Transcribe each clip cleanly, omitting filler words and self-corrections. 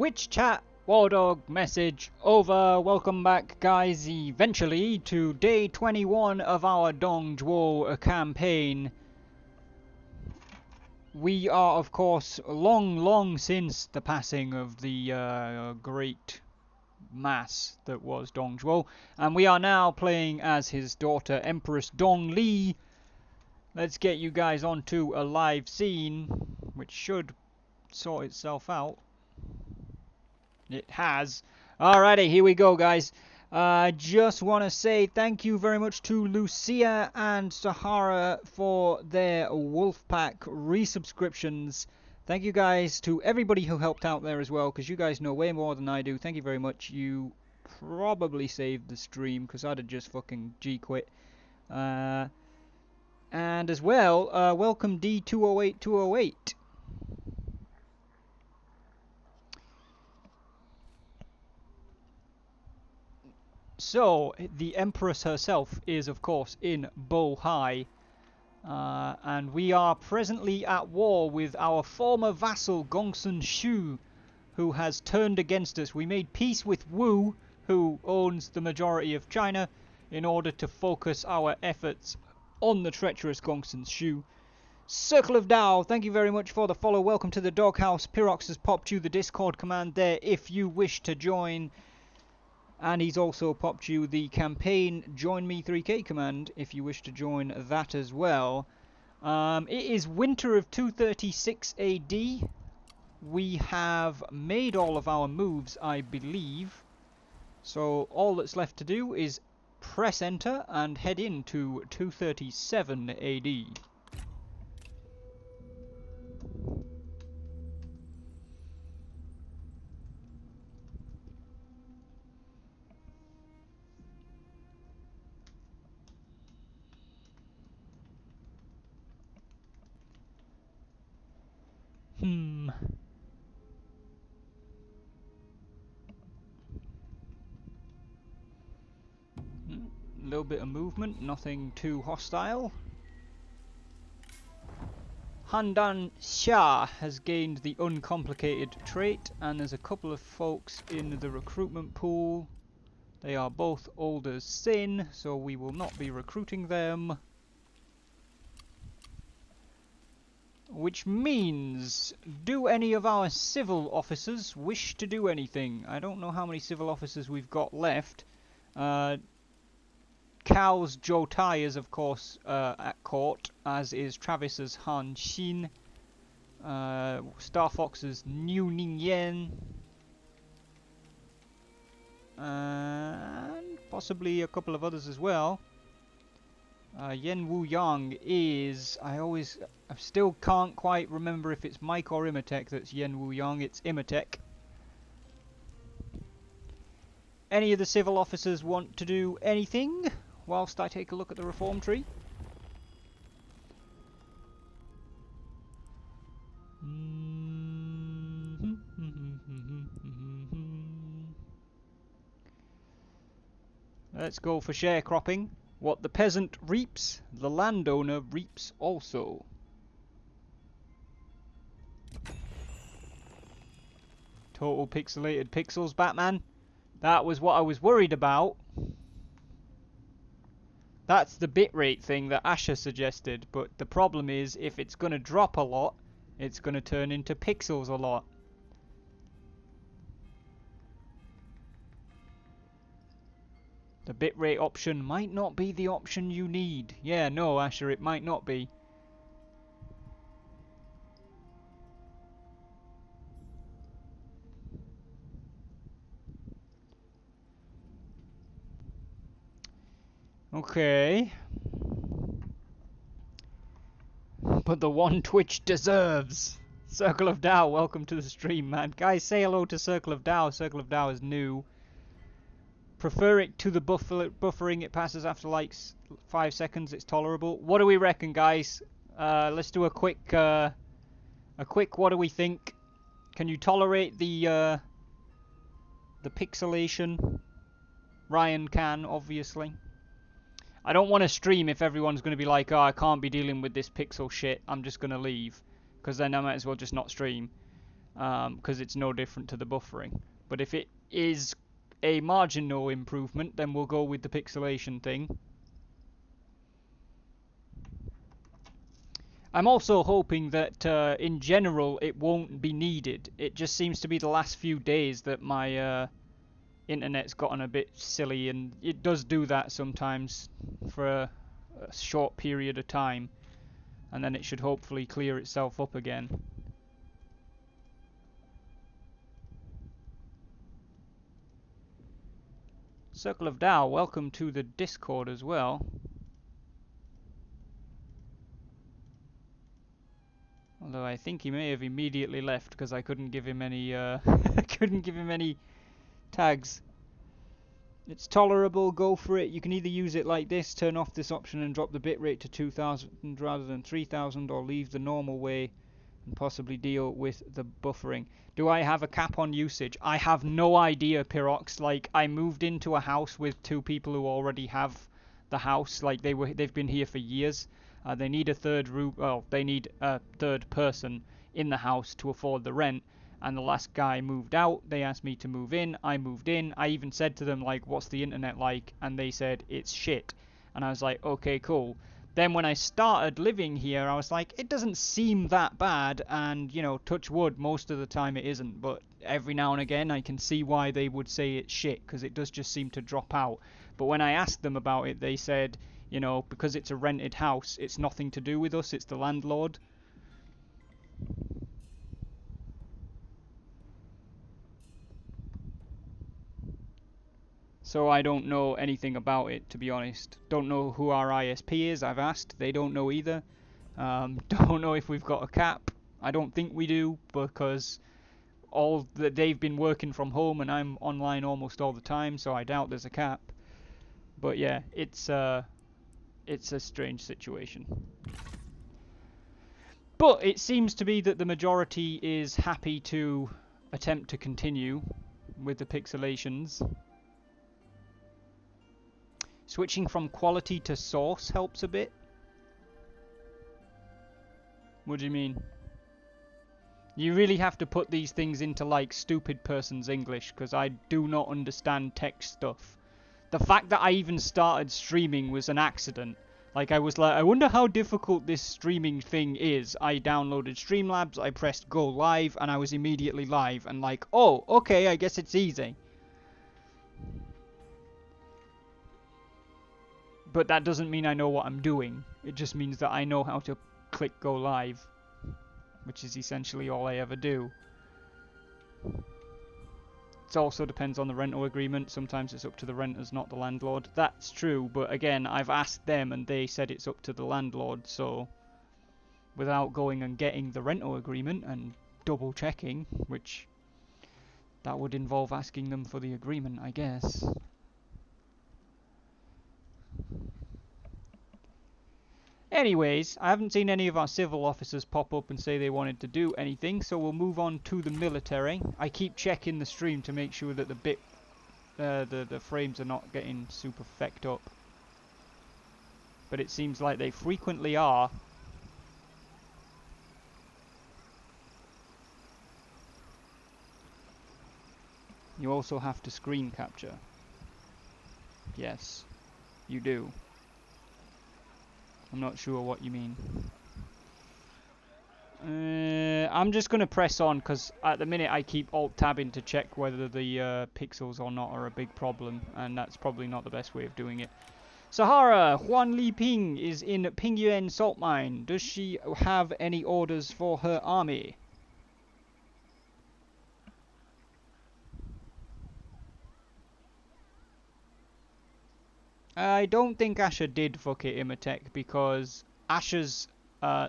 Witch chat, Wardog message over. Welcome back, guys, eventually to day 21 of our Zhuo campaign. We are, of course, long since the passing of the great mass that was Zhuo, and we are now playing as his daughter, Empress Dongli. Let's get you guys onto a live scene, which should sort itself out. It has. Alrighty, here we go, guys. Just want to say thank you very much to Lucia and Sahara for their Wolfpack resubscriptions. Thank you guys to everybody who helped out there as well, because you guys know way more than I do. Thank you very much. You probably saved the stream, because I'd have just fucking G-quit. And as well, welcome D208208. So, the Empress herself is, of course, in Bohai, and we are presently at war with our former vassal, Gongsun Shu, who has turned against us. We made peace with Wu, who owns the majority of China, in order to focus our efforts on the treacherous Gongsun Shu. Circle of Tao, thank you very much for the follow. Welcome to the doghouse. Pyrox has popped you the Discord command there if you wish to join. And he's also popped you the campaign Join Me 3K command if you wish to join that as well. It is winter of 236 AD. We have made all of our moves, I believe. So all that's left to do is press enter and head into 237 AD. A little bit of movement, nothing too hostile. Handan Xia has gained the uncomplicated trait, and there's a couple of folks in the recruitment pool. They are both old as sin, so we will not be recruiting them. Which means, do any of our civil officers wish to do anything? I don't know how many civil officers we've got left. Cao's Zhou Tai is, of course, at court, as is Travis's Han Xin, Star Fox's Niu Ningyan, and possibly a couple of others as well. Yen Wu Yang is, I still can't quite remember if it's Mike or Imatech that's Yen Wu Yang. It's Imatech. Any of the civil officers want to do anything whilst I take a look at the reform tree? Let's go for sharecropping. What the peasant reaps, the landowner reaps also. Total pixelated pixels, Batman. That was what I was worried about. That's the bitrate thing that Asher suggested, but the problem is if it's going to drop a lot, it's going to turn into pixels a lot. The bitrate option might not be the option you need. Yeah, no, Asher, it might not be. Okay. But the one Twitch deserves. Circle of Tao, welcome to the stream, man. Guys, say hello to Circle of Tao. Circle of Tao is new. Prefer it to the buffering. It passes after like 5 seconds. It's tolerable. What do we reckon, guys? Let's do a quick what do we think? Can you tolerate the pixelation? Ryan can, obviously. I don't want to stream if everyone's going to be like, oh, I can't be dealing with this pixel shit. I'm just going to leave. Because then I might as well just not stream. because it's no different to the buffering. But if it is a marginal improvement, then we'll go with the pixelation thing. I'm also hoping that in general it won't be needed. It just seems to be the last few days that my internet's gotten a bit silly, and it does do that sometimes for a short period of time, and then it should hopefully clear itself up again. Circle of Tao, welcome to the Discord as well. Although I think he may have immediately left because I couldn't give him any couldn't give him any tags. It's tolerable, go for it. You can either use it like this, turn off this option and drop the bitrate to 2000 rather than 3000, or leave the normal way and possibly deal with the buffering. Do I have a cap on usage? I have no idea, Pyrox. Like, I moved into a house with two people who already have the house. Like, they've been here for years. They need a third room. Well, they need a third person in the house to afford the rent. And the last guy moved out. They asked me to move in. I moved in. I even said to them, like, what's the internet like? And they said, it's shit. And I was like, okay, cool. Then when I started living here, I was like, it doesn't seem that bad. And, you know, touch wood, most of the time it isn't. But every now and again, I can see why they would say it's shit, because it does just seem to drop out. But when I asked them about it, they said, you know, because it's a rented house, it's nothing to do with us, it's the landlord. So I don't know anything about it, to be honest. Don't know who our ISP is, I've asked. They don't know either. Don't know if we've got a cap. I don't think we do, because they've been working from home and I'm online almost all the time, so I doubt there's a cap. But yeah, it's a strange situation. But it seems to be that the majority is happy to attempt to continue with the pixelations. Switching from quality to source helps a bit. What do you mean? You really have to put these things into, like, stupid person's English, because I do not understand tech stuff. The fact that I even started streaming was an accident. Like, I was like, I wonder how difficult this streaming thing is. I downloaded Streamlabs, I pressed go live, and I was immediately live. And like, oh, okay, I guess it's easy. But that doesn't mean I know what I'm doing. It just means that I know how to click go live, which is essentially all I ever do. It also depends on the rental agreement. Sometimes it's up to the renters, not the landlord. That's true, but again, I've asked them and they said it's up to the landlord, so without going and getting the rental agreement and double checking, which that would involve asking them for the agreement, I guess. Anyways, I haven't seen any of our civil officers pop up and say they wanted to do anything, so we'll move on to the military. I keep checking the stream to make sure that the frames are not getting super fecked up. But it seems like they frequently are. You also have to screen capture. Yes, you do. I'm not sure what you mean. I'm just going to press on, because at the minute I keep alt-tabbing to check whether the pixels or not are a big problem, and that's probably not the best way of doing it. Sahara, Huan Li Ping is in Pingyuan salt mine. Does she have any orders for her army? I don't think Asher did fuck it, Imatech, because Asher's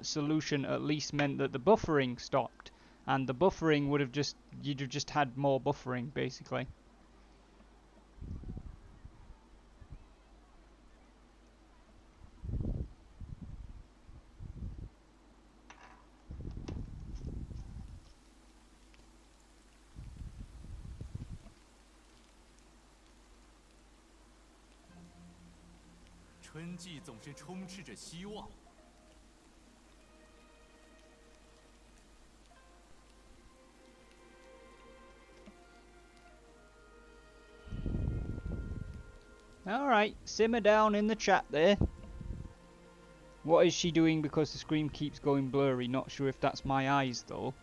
solution at least meant that the buffering stopped, and the buffering would have you'd have just had more buffering, basically. Alright, simmer down in the chat there. What is she doing because the screen keeps going blurry? Not sure if that's my eyes though.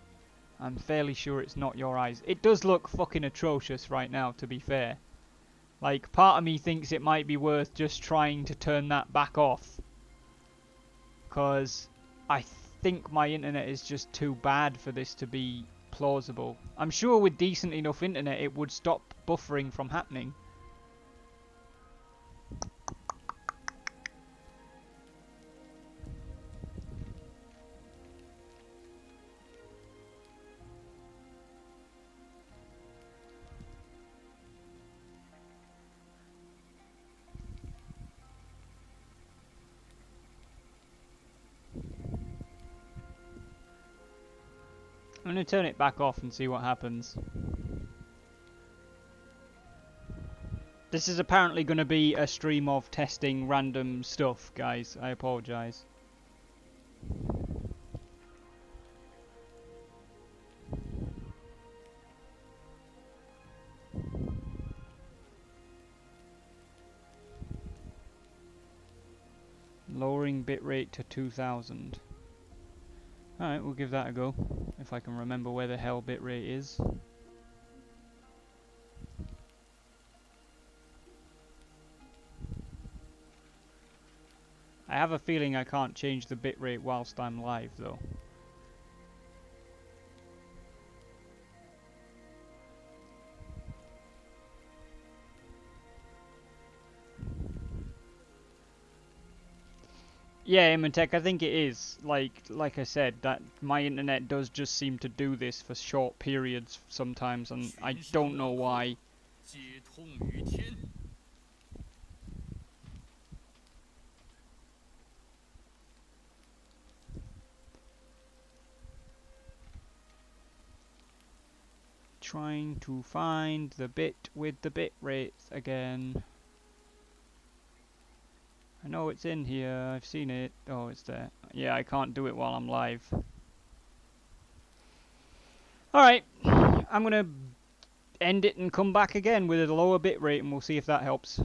I'm fairly sure it's not your eyes. It does look fucking atrocious right now, to be fair. Like, part of me thinks it might be worth just trying to turn that back off. Because I think my internet is just too bad for this to be plausible. I'm sure with decent enough internet it would stop buffering from happening. I'm going to turn it back off and see what happens. This is apparently going to be a stream of testing random stuff, guys. I apologise. Lowering bitrate to 2000. Alright, we'll give that a go. If I can remember where the hell bitrate is. I have a feeling I can't change the bitrate whilst I'm live though. Yeah, Imantech, I think it is. Like I said, that my internet does just seem to do this for short periods sometimes, and I don't know why. Trying to find the bit with the bit rate again. I know it's in here, I've seen it. Oh, it's there. Yeah, I can't do it while I'm live. Alright, I'm gonna end it and come back again with a lower bit rate and we'll see if that helps.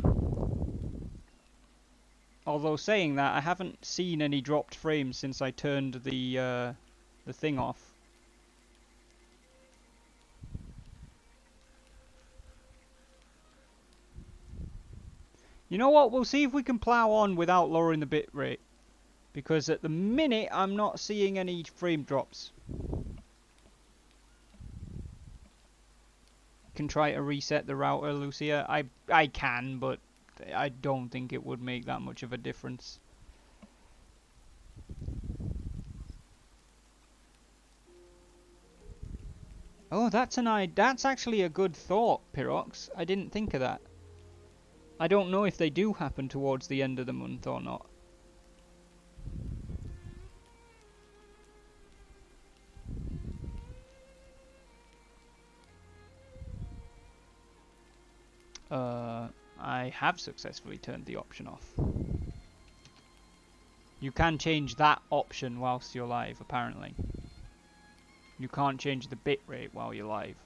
Although saying that, I haven't seen any dropped frames since I turned the thing off. You know what, we'll see if we can plow on without lowering the bit rate. Because at the minute, I'm not seeing any frame drops. Can try to reset the router, Lucia. I can, but I don't think it would make that much of a difference. Oh, that's actually a good thought, Pyrox. I didn't think of that. I don't know if they do happen towards the end of the month or not. I have successfully turned the option off. You can change that option whilst you're live, apparently. You can't change the bitrate while you're live.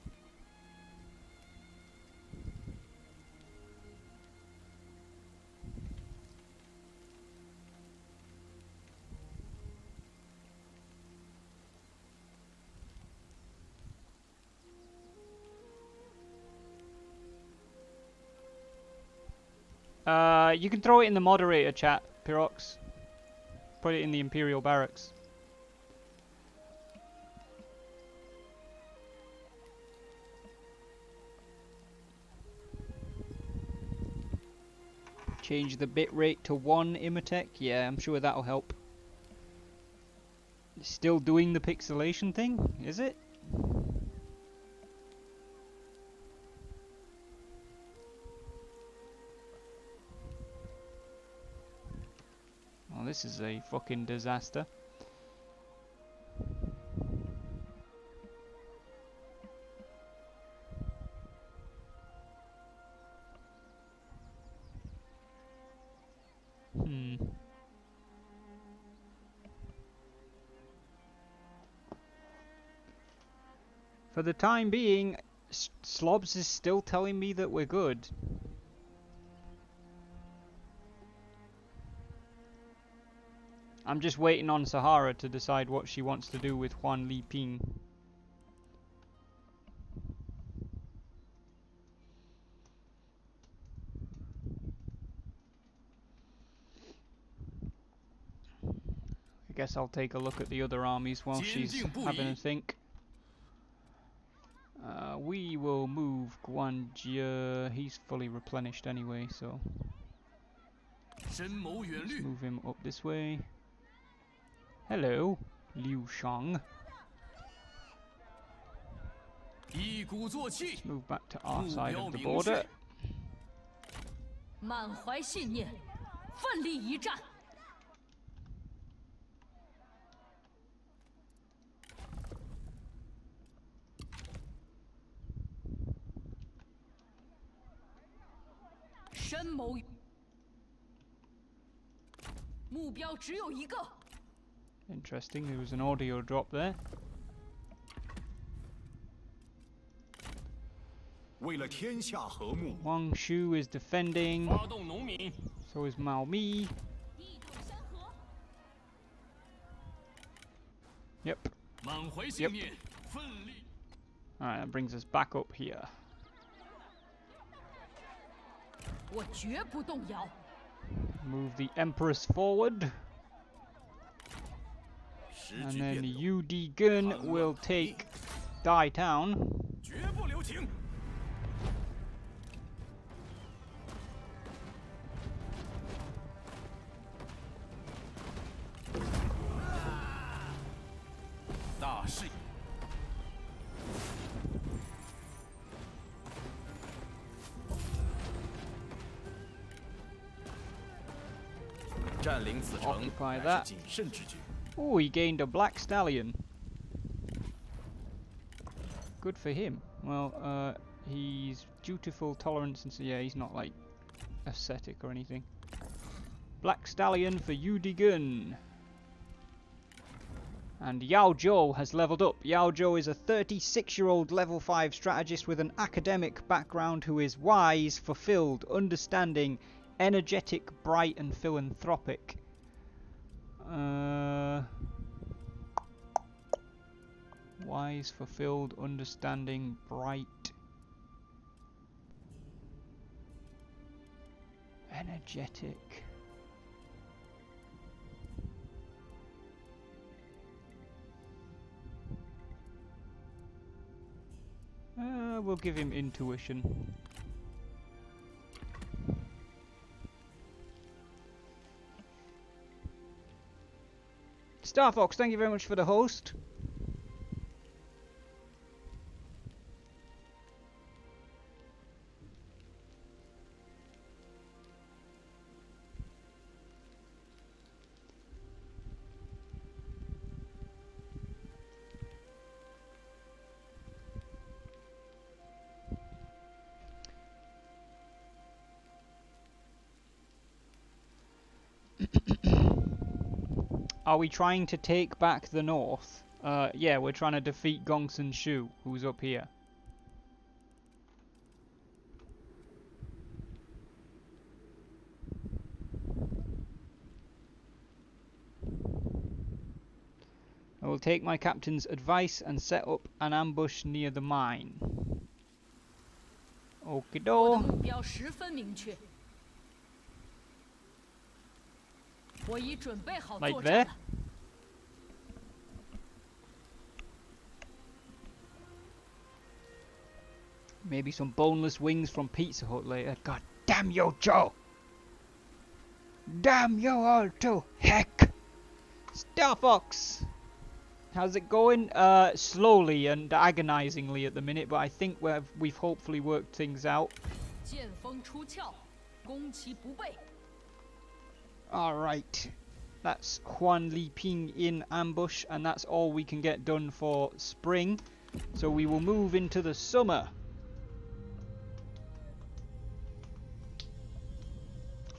You can throw it in the moderator chat, Pyrox. Put it in the Imperial Barracks. Change the bitrate to 1, Imatech. Yeah, I'm sure that'll help. Still doing the pixelation thing, is it? Oh, this is a fucking disaster. For the time being, Slobs is still telling me that we're good. I'm just waiting on Sahara to decide what she wants to do with Huan Liping. I guess I'll take a look at the other armies while she's having a think. We will move Guanjie. He's fully replenished anyway, so let's move him up this way. Hello, Liu Shang. Let's move back to our side of the border. 满怀信念，奋力一战。深谋，目标只有一个。Interesting, there was an audio drop there. 为了天下和睦， Wang Shu is defending. 发动农民， So is Mao Mi. 一统山河。 Yep. 满怀信念，奋力。 Alright, that brings us back up here. 我绝不动摇。 Move the Empress forward. 时 And 局 then 变动， Yu Gun will take Dai Town. 绝不留情。 大势，占领此城 Occupy 乃 that 是谨慎之举。 Oh, he gained a Black Stallion. Good for him. Well, he's dutiful, tolerance, and so yeah, he's not like ascetic or anything. Black Stallion for Yu Gun. And Yao Zhuo has leveled up. Yao Zhuo is a 36-year-old level 5 strategist with an academic background who is wise, fulfilled, understanding, energetic, bright, and philanthropic. Wise, fulfilled, understanding, bright, energetic. We'll give him intuition. Star Fox, thank you very much for the host. Are we trying to take back the north? Yeah, we're trying to defeat Gongsun Shu, who's up here. I will take my captain's advice and set up an ambush near the mine. 我 Okie 的 doke. 目标十分明确。我已准备好 Like 作 there? 战了。 Maybe some boneless wings from Pizza Hut later. God damn you, Joe! Damn you all to heck! Star Fox! How's it going? Slowly and agonizingly at the minute, but I think we've hopefully worked things out. 剑锋出鞘，攻其不备。 Alright. That's Huan Liping in ambush, and that's all we can get done for spring. So we will move into the summer.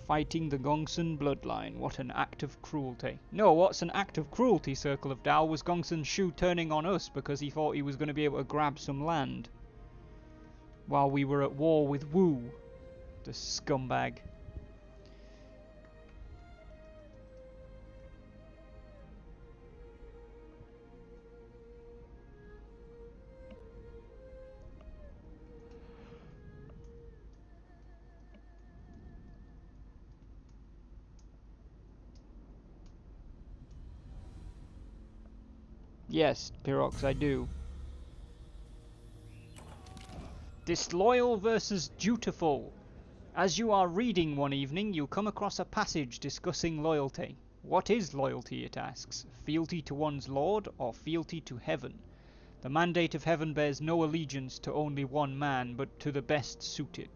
Fighting the Gongsun bloodline. What an act of cruelty. No, what's an act of cruelty, Circle of Tao, was Gongsun Shu turning on us because he thought he was going to be able to grab some land while we were at war with Wu, the scumbag. Yes, Pyrox, I do. Disloyal versus dutiful. As you are reading one evening, you come across a passage discussing loyalty. What is loyalty, it asks. Fealty to one's lord or fealty to heaven? The mandate of heaven bears no allegiance to only one man, but to the best suited.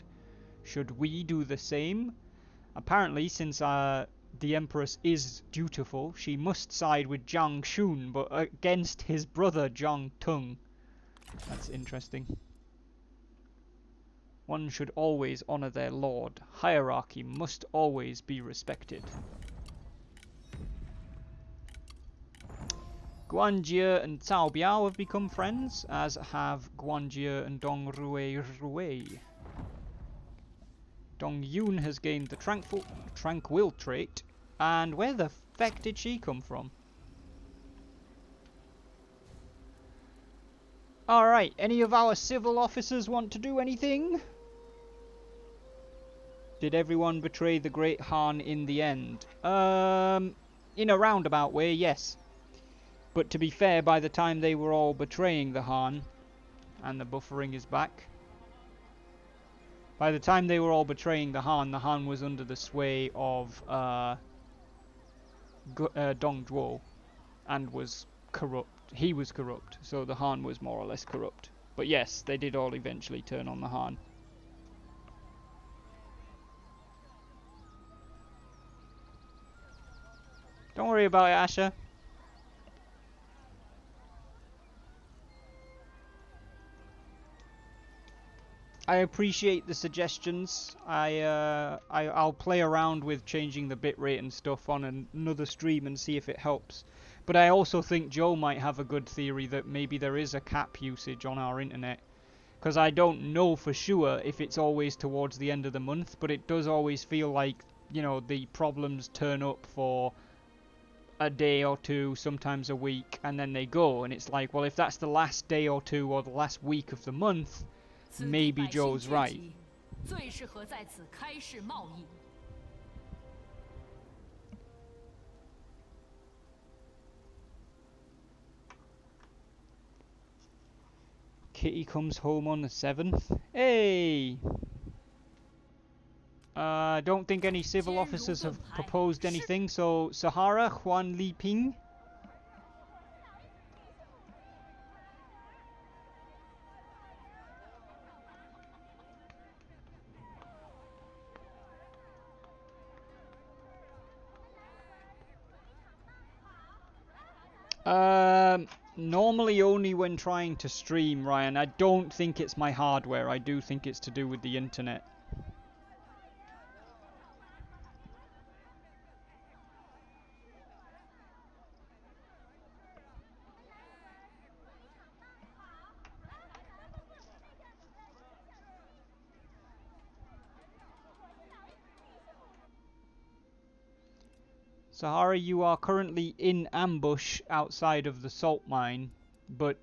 Should we do the same? Apparently, since the Empress is dutiful, she must side with Jiang Shun, but against his brother Jiang Tung. That's interesting. One should always honor their lord. Hierarchy must always be respected. Guanjie and Cao Biao have become friends, as have Guanjie and Dong Rui. Dong Yun has gained the Tranquil trait. And where the feck did she come from? Alright, any of our civil officers want to do anything? Did everyone betray the Great Han in the end? In a roundabout way, yes. But to be fair, by the time they were all betraying the Han, and the buffering is back. By the time they were all betraying the Han was under the sway of Dong Zhuo, and was corrupt. He was corrupt, so the Han was more or less corrupt. But yes, they did all eventually turn on the Han. Don't worry about it, Asher. I appreciate the suggestions. I'll play around with changing the bitrate and stuff on another stream and see if it helps. But I also think Joe might have a good theory that maybe there is a cap usage on our internet. Because I don't know for sure if it's always towards the end of the month, but it does always feel like, you know, the problems turn up for a day or two, sometimes a week, and then they go. And it's like, well, if that's the last day or two or the last week of the month, maybe Joe's right. Kitty comes home on the 7th. Hey! I don't think any civil officers have proposed anything, so Sahara, Huan Li Ping. Normally only when trying to stream, Ryan. I don't think it's my hardware. I do think it's to do with the internet. Sahara, you are currently in ambush outside of the salt mine, but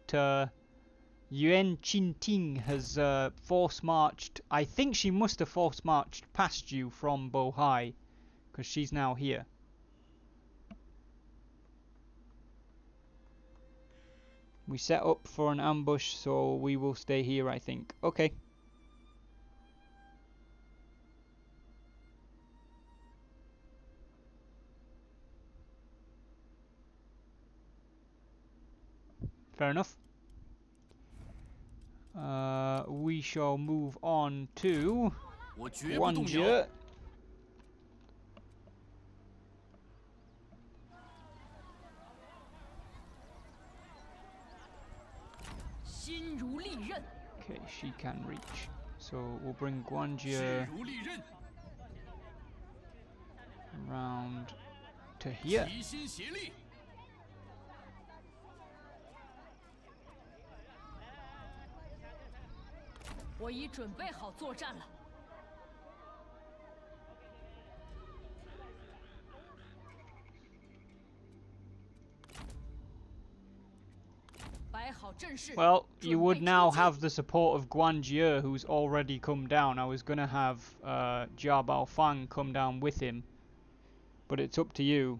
Yuan Qinting has force-marched. I think she must have force-marched past you from Bohai, because she's now here. We set up for an ambush, so we will stay here, I think. Okay. Fair enough. We shall move on to Guanjie. Okay, she can reach. So we'll bring Guanjie around to here. Well, you would now have the support of Guanjie, who's already come down. I was gonna have Jia Baofang come down with him, but it's up to you.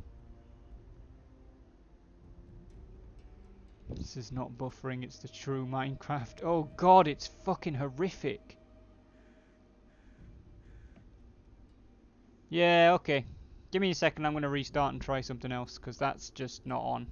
This is not buffering, it's the true Minecraft. Oh god, it's fucking horrific. Yeah, okay. Give me a second, I'm going to restart and try something else, because that's just not on.